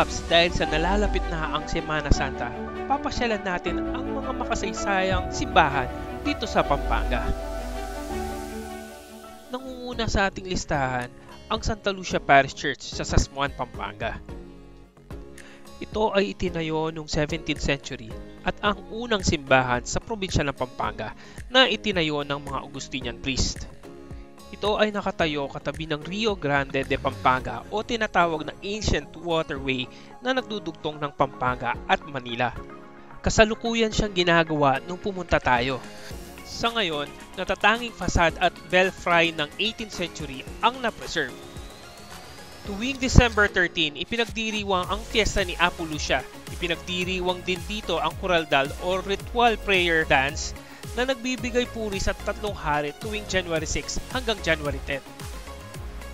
Kapaps, dahil sa nalalapit na ang Semana Santa, papasyalan natin ang mga makasaysayang simbahan dito sa Pampanga. Nangunguna sa ating listahan ang Santa Lucia Parish Church sa Sasmuan, Pampanga. Ito ay itinayo noong 17th century at ang unang simbahan sa probinsya ng Pampanga na itinayo ng mga Augustinian priest. Ito ay nakatayo katabi ng Rio Grande de Pampanga o tinatawag na Ancient Waterway na nagdudugtong ng Pampanga at Manila. Kasalukuyan siyang ginagawa nung pumunta tayo. Sa ngayon, natatanging fasad at belfry ng 18th century ang na-preserve. Tuwing December 13, ipinagdiriwang ang fiesta ni Apo Lucia. Ipinagdiriwang din dito ang kuraldal o ritual prayer dance na nagbibigay puri sa tatlong hari tuwing January 6 hanggang January 10.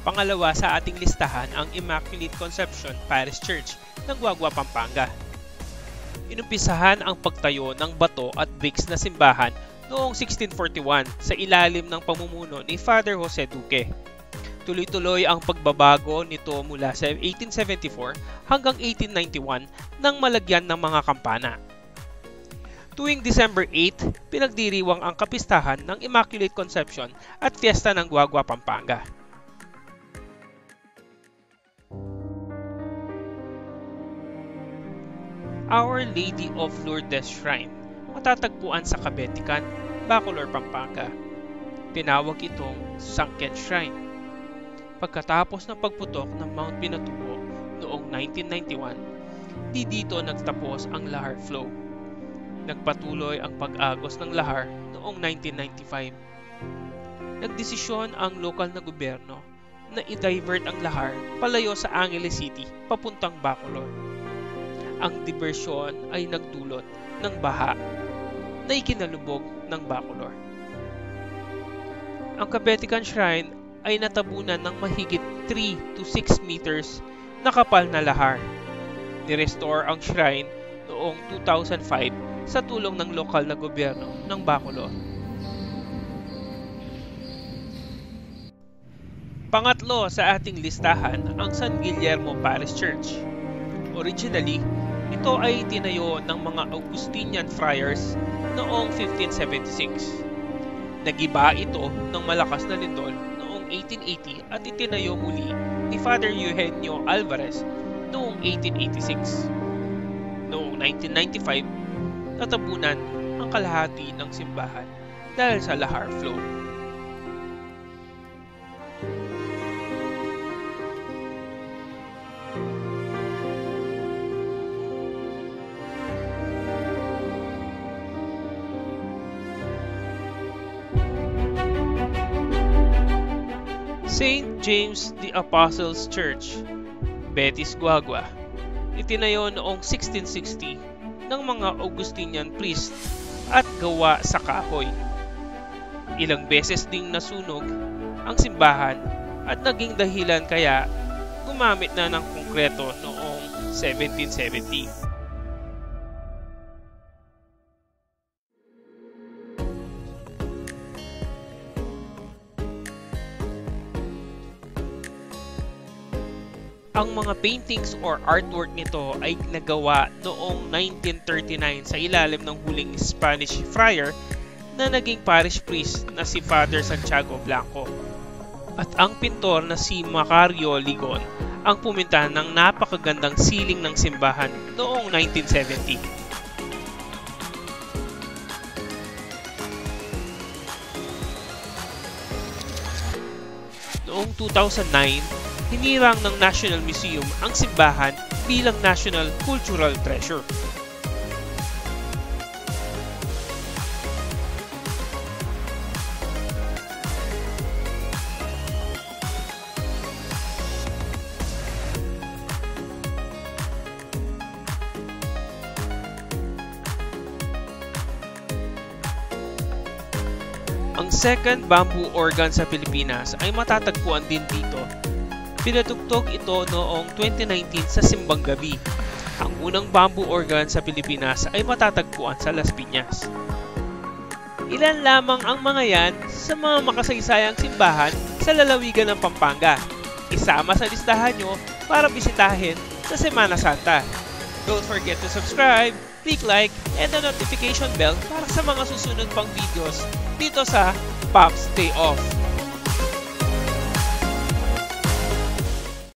Pangalawa sa ating listahan ang Immaculate Conception Parish Church ng Guagua, Pampanga. Inumpisahan ang pagtayo ng bato at bricks na simbahan noong 1641 sa ilalim ng pamumuno ni Father Jose Duque. Tuloy-tuloy ang pagbabago nito mula sa 1874 hanggang 1891 nang malagyan ng mga kampana. Tuwing December 8, pinagdiriwang ang kapistahan ng Immaculate Conception at Fiesta ng Guagua, Pampanga. Our Lady of Lourdes Shrine, matatagpuan sa Cabetican, Bacolor, Pampanga. Tinawag itong Sunken Shrine. Pagkatapos ng pagputok ng Mount Pinatubo noong 1991, dito nagtapos ang lahar flow. Nagpatuloy ang pag-agos ng lahar noong 1995. Nagdesisyon ang lokal na gobyerno na i-divert ang lahar palayo sa Angeles City papuntang Bacolor. Ang diversyon ay nagdulot ng baha na ikinalubog ng Bacolor. Ang Cabetican Shrine ay natabunan ng mahigit 3 to 6 meters na kapal na lahar. Ni-restore ang shrine noong 2005 sa tulong ng lokal na gobyerno ng Bacolor. Pangatlo sa ating listahan ang San Guillermo Parish Church. Originally, ito ay tinayo ng mga Augustinian friars noong 1576. Nagiba ito ng malakas na lindol noong 1880 at itinayo muli ni Father Eugenio Alvarez noong 1886. Noong 1995, natabunan ang kalahati ng simbahan dahil sa lahar flow. St. James the Apostle's Church, Betis, Guagua. Itinayo noong 1660 ng mga Augustinian priest at gawa sa kahoy. Ilang beses ding nasunog ang simbahan at naging dahilan kaya gumamit na ng konkreto noong 1770. Ang mga paintings or artwork nito ay nagawa noong 1939 sa ilalim ng huling Spanish friar na naging parish priest na si Father Santiago Blanco. At ang pintor na si Macario Ligon ang puminta ng napakagandang siling ng simbahan noong 1970. Noong 2009, hinirang ng National Museum ang simbahan bilang National Cultural Treasure. Ang second bamboo organ sa Pilipinas ay matatagpuan din dito. Pinatugtog ito noong 2019 sa Simbang Gabi. Ang unang bamboo organ sa Pilipinas ay matatagpuan sa Las Piñas. Ilan lamang ang mga yan sa mga makasaysayang simbahan sa lalawigan ng Pampanga. isama sa listahan nyo para bisitahin sa Semana Santa. Don't forget to subscribe, click like, and the notification bell para sa mga susunod pang videos dito sa Pops Day Off.